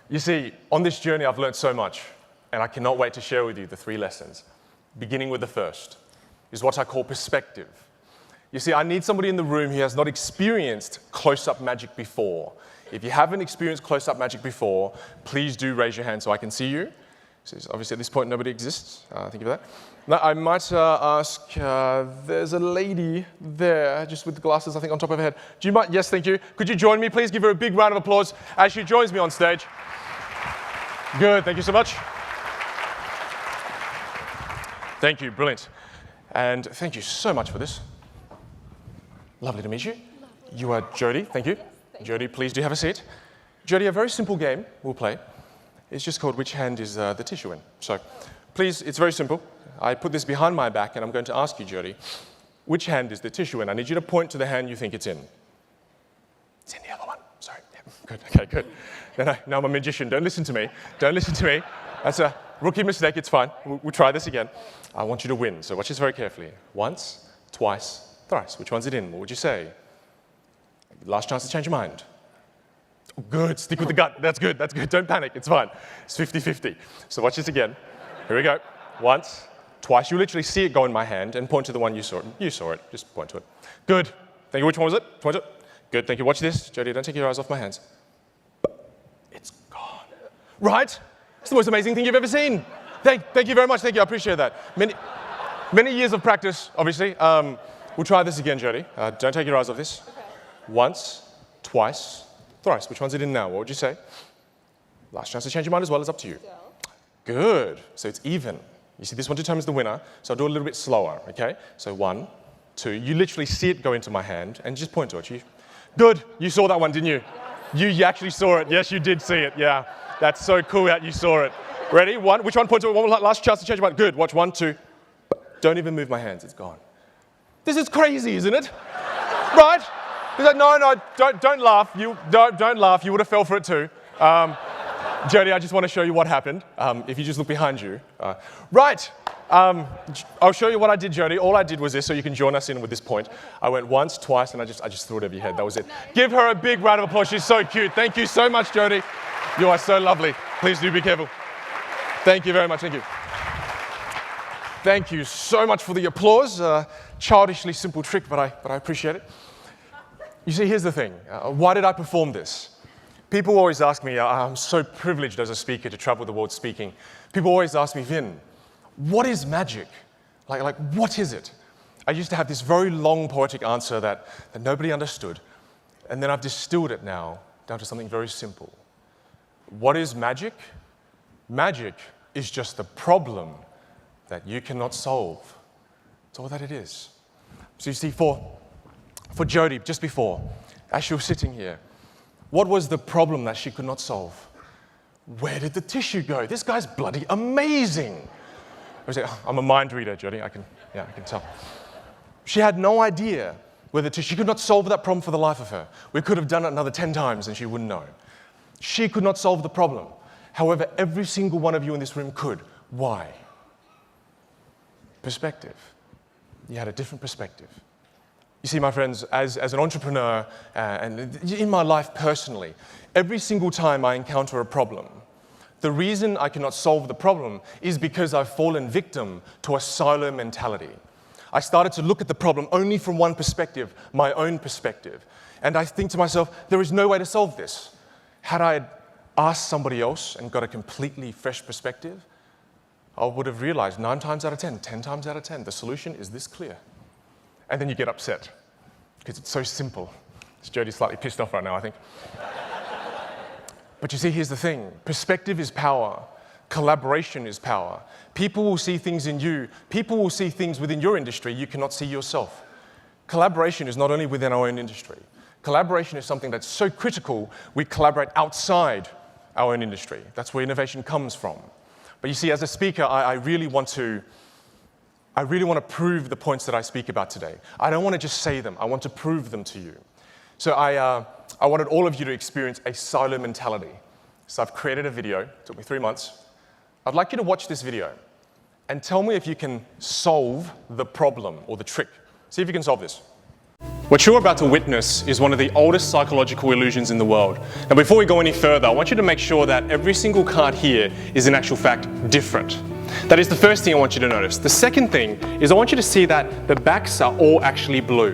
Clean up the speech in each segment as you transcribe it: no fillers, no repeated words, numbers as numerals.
You see, on this journey, I've learned so much, and I cannot wait to share with you the 3 lessons. Beginning with the first is what I call perspective. You see, I need somebody in the room who has not experienced close-up magic before. If you haven't experienced close-up magic before, please do raise your hand so I can see you. So obviously, at this point, nobody exists. Thank you for that. Now, I might ask, there's a lady there, just with the glasses, I think, on top of her head. Do you mind? Yes, thank you. Could you join me, please? Give her a big round of applause as she joins me on stage. Good, thank you so much. Thank you, brilliant. And thank you so much for this. Lovely to meet you. Lovely. You are Jody, thank you. Yes, Jody, please do have a seat. Jody, a very simple game we'll play. It's just called which hand is the tissue in. So please, it's very simple. I put this behind my back and I'm going to ask you, Jody, which hand is the tissue in? I need you to point to the hand you think it's in. It's in the other one, sorry. Yeah, good, okay, good. No, I'm a magician, don't listen to me. Don't listen to me. That's a rookie mistake, it's fine. We'll try this again. I want you to win, so watch this very carefully. Once, twice, thrice. Which one's it in? What would you say? Last chance to change your mind. Good, stick with the gut. That's good, that's good. Don't panic, it's fine. It's 50-50. So watch this again. Here we go. Once, twice. You literally see it go in my hand and point to the one you saw. You saw it, just point to it. Good. Thank you. Which one was it? Point to it. Good, thank you. Watch this. Jody, don't take your eyes off my hands. It's gone. Right? It's the most amazing thing you've ever seen. Thank you very much. Thank you, I appreciate that. Many years of practice, obviously. We'll try this again, Jody. Don't take your eyes off this. Okay. Once, twice, thrice. Which one's it in now? What would you say? Last chance to change your mind as well. It's up to you. Good. So it's even. You see, this one determines the winner. So I'll do it a little bit slower, okay? So 1, 2. You literally see it go into my hand and just point to it. Good. You saw that one, didn't you? Yes. You actually saw it. Yes, you did see it. Yeah. That's so cool that you saw it. Ready? 1. Which one? Point to it. One last chance to change your mind. Good. Watch. 1, 2. Don't even move my hands. It's gone. This is crazy, isn't it? Right? He's like, no, don't laugh. Don't laugh. You would have fell for it too. Jody, I just want to show you what happened. If you just look behind you. Right. I'll show you what I did, Jody. All I did was this, so you can join us in with this point. I went once, twice, and I just threw it over your head. That was it. Give her a big round of applause. She's so cute. Thank you so much, Jody. You are so lovely. Please do be careful. Thank you very much. Thank you. Thank you so much for the applause. Childishly simple trick, but I appreciate it. You see, here's the thing. Why did I perform this? People always ask me, I'm so privileged as a speaker to travel the world speaking. People always ask me, Vin, what is magic? Like what is it? I used to have this very long poetic answer that nobody understood. And then I've distilled it now down to something very simple. What is magic? Magic is just the problem that you cannot solve. That's all that it is. So you see, for Jody, just before, as she was sitting here, what was the problem that she could not solve? Where did the tissue go? This guy's bloody amazing. I'm a mind reader, Jody, I can tell. She had no idea where the tissue, she could not solve that problem for the life of her. We could have done it another 10 times and she wouldn't know. She could not solve the problem. However, every single one of you in this room could. Why? Perspective. You had a different perspective. You see, my friends, as an entrepreneur and in my life personally, every single time I encounter a problem, the reason I cannot solve the problem is because I've fallen victim to a silo mentality. I started to look at the problem only from one perspective, my own perspective. And I think to myself, there is no way to solve this. Had I asked somebody else and got a completely fresh perspective, I would have realized 9 times out of 10, 10 times out of 10, the solution is this clear. And then you get upset because it's so simple. Jody's slightly pissed off right now, I think. But you see, here's the thing. Perspective is power. Collaboration is power. People will see things in you. People will see things within your industry you cannot see yourself. Collaboration is not only within our own industry. Collaboration is something that's so critical, we collaborate outside our own industry. That's where innovation comes from. But you see, as a speaker, I really want to prove the points that I speak about today. I don't want to just say them. I want to prove them to you. So I wanted all of you to experience a silo mentality. So I've created a video. It took me 3 months. I'd like you to watch this video and tell me if you can solve the problem or the trick. See if you can solve this. What you're about to witness is one of the oldest psychological illusions in the world. Now, before we go any further, I want you to make sure that every single card here is in actual fact different. That is the first thing I want you to notice. The second thing is I want you to see that the backs are all actually blue.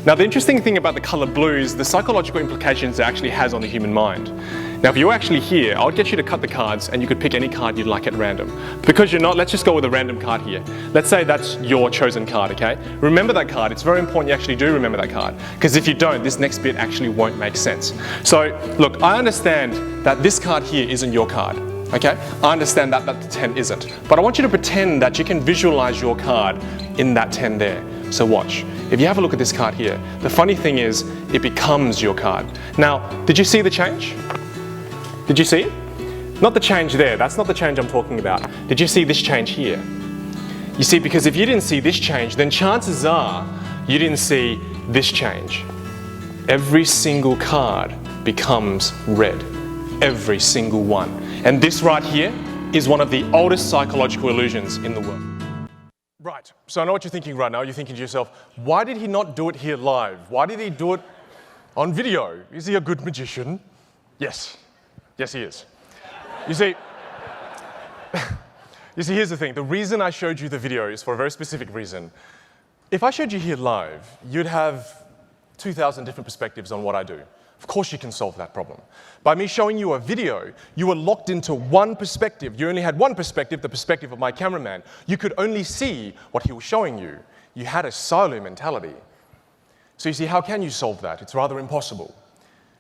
Now, the interesting thing about the color blue is the psychological implications it actually has on the human mind. Now, if you're actually here, I would get you to cut the cards and you could pick any card you'd like at random. Because you're not, let's just go with a random card here. Let's say that's your chosen card, okay? Remember that card. It's very important you actually do remember that card. Because if you don't, this next bit actually won't make sense. So, look, I understand that this card here isn't your card, okay? I understand that the 10 isn't. But I want you to pretend that you can visualize your card in that 10 there. So watch. If you have a look at this card here, the funny thing is, it becomes your card. Now, did you see the change? Did you see it? Not the change there, that's not the change I'm talking about. Did you see this change here? You see, because if you didn't see this change, then chances are you didn't see this change. Every single card becomes red. Every single one. And this right here is one of the oldest psychological illusions in the world. Right, so I know what you're thinking right now. You're thinking to yourself, why did he not do it here live? Why did he do it on video? Is he a good magician? Yes. Yes, he is. You see, here's the thing. The reason I showed you the video is for a very specific reason. If I showed you here live, you'd have 2,000 different perspectives on what I do. Of course you can solve that problem. By me showing you a video, you were locked into one perspective. You only had one perspective, the perspective of my cameraman. You could only see what he was showing you. You had a silo mentality. So you see, how can you solve that? It's rather impossible.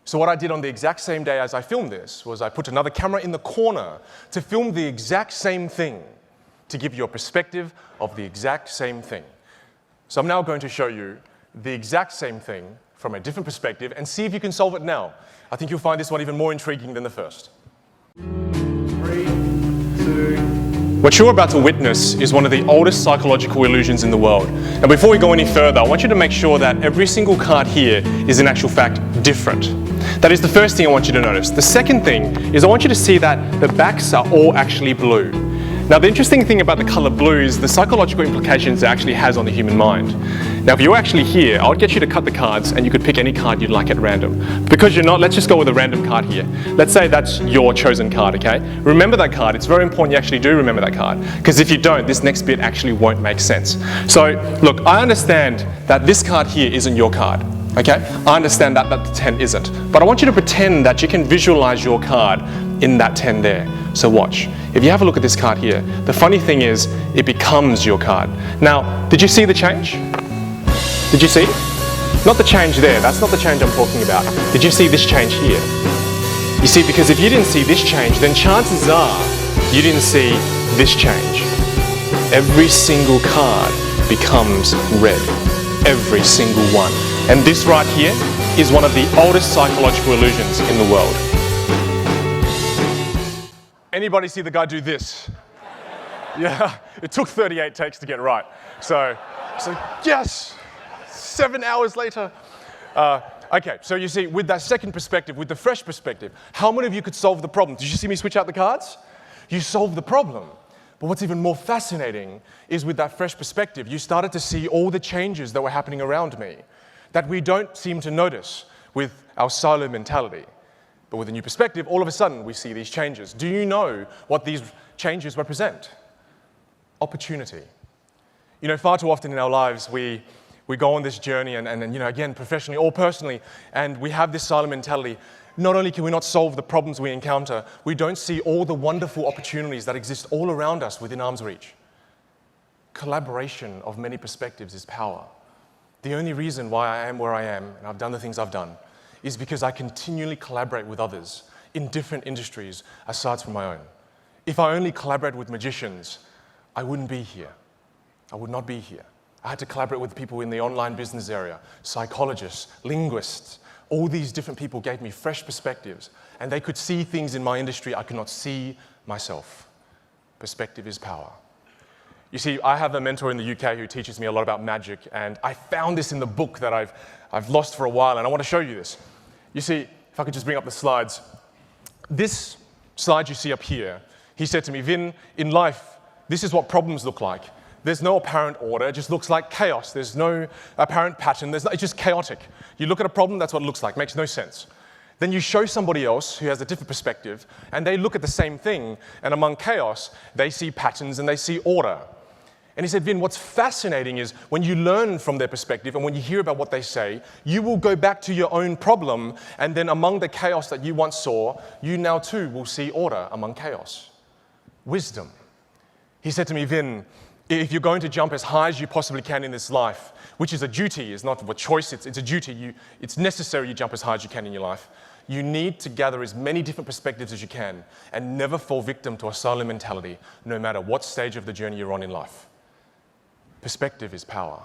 So what I did on the exact same day as I filmed this was I put another camera in the corner to film the exact same thing, to give you a perspective of the exact same thing. So I'm now going to show you the exact same thing from a different perspective and see if you can solve it now. I think you'll find this one even more intriguing than the first. 3, 2... What you're about to witness is one of the oldest psychological illusions in the world. And before we go any further, I want you to make sure that every single card here is in actual fact different. That is the first thing I want you to notice. The second thing is I want you to see that the backs are all actually blue. Now, the interesting thing about the color blue is the psychological implications it actually has on the human mind. Now, if you're actually here, I would get you to cut the cards and you could pick any card you'd like at random. Because you're not, let's just go with a random card here. Let's say that's your chosen card, okay? Remember that card. It's very important you actually do remember that card. Because if you don't, this next bit actually won't make sense. So, look, I understand that this card here isn't your card. Okay? I understand that the 10 isn't. But I want you to pretend that you can visualize your card in that 10 there. So watch. If you have a look at this card here, the funny thing is, it becomes your card. Now, did you see the change? Did you see? Not the change there, that's not the change I'm talking about. Did you see this change here? You see, because if you didn't see this change, then chances are you didn't see this change. Every single card becomes red. Every single one. And this right here is one of the oldest psychological illusions in the world. Anybody see the guy do this? Yeah, it took 38 takes to get right. So yes, 7 hours later. Okay, so you see, with that second perspective, with the fresh perspective, how many of you could solve the problem? Did you see me switch out the cards? You solved the problem. But what's even more fascinating is with that fresh perspective, you started to see all the changes that were happening around me that we don't seem to notice with our silo mentality. But with a new perspective, all of a sudden, we see these changes. Do you know what these changes represent? Opportunity. You know, far too often in our lives, we go on this journey and you know, again, professionally or personally, and we have this silo mentality. Not only can we not solve the problems we encounter, we don't see all the wonderful opportunities that exist all around us within arm's reach. Collaboration of many perspectives is power. The only reason why I am where I am, and I've done the things I've done, is because I continually collaborate with others in different industries aside from my own. If I only collaborate with magicians, I wouldn't be here. I would not be here. I had to collaborate with people in the online business area, psychologists, linguists. All these different people gave me fresh perspectives, and they could see things in my industry I could not see myself. Perspective is power. You see, I have a mentor in the UK who teaches me a lot about magic, and I found this in the book that I've lost for a while, and I want to show you this. You see, if I could just bring up the slides. This slide you see up here, he said to me, Vin, in life, this is what problems look like. there's no apparent order. It just looks like chaos. There's no apparent pattern. It's just chaotic. You look at a problem, that's what it looks like. Makes no sense. Then you show somebody else who has a different perspective, and they look at the same thing, and among chaos, they see patterns and they see order. And he said, Vin, what's fascinating is when you learn from their perspective and when you hear about what they say, you will go back to your own problem, and then among the chaos that you once saw, you now too will see order among chaos. Wisdom. He said to me, Vin, if you're going to jump as high as you possibly can in this life, which is a duty, it's not a choice, it's a duty, it's necessary you jump as high as you can in your life, you need to gather as many different perspectives as you can and never fall victim to a silent mentality, no matter what stage of the journey you're on in life. Perspective is power.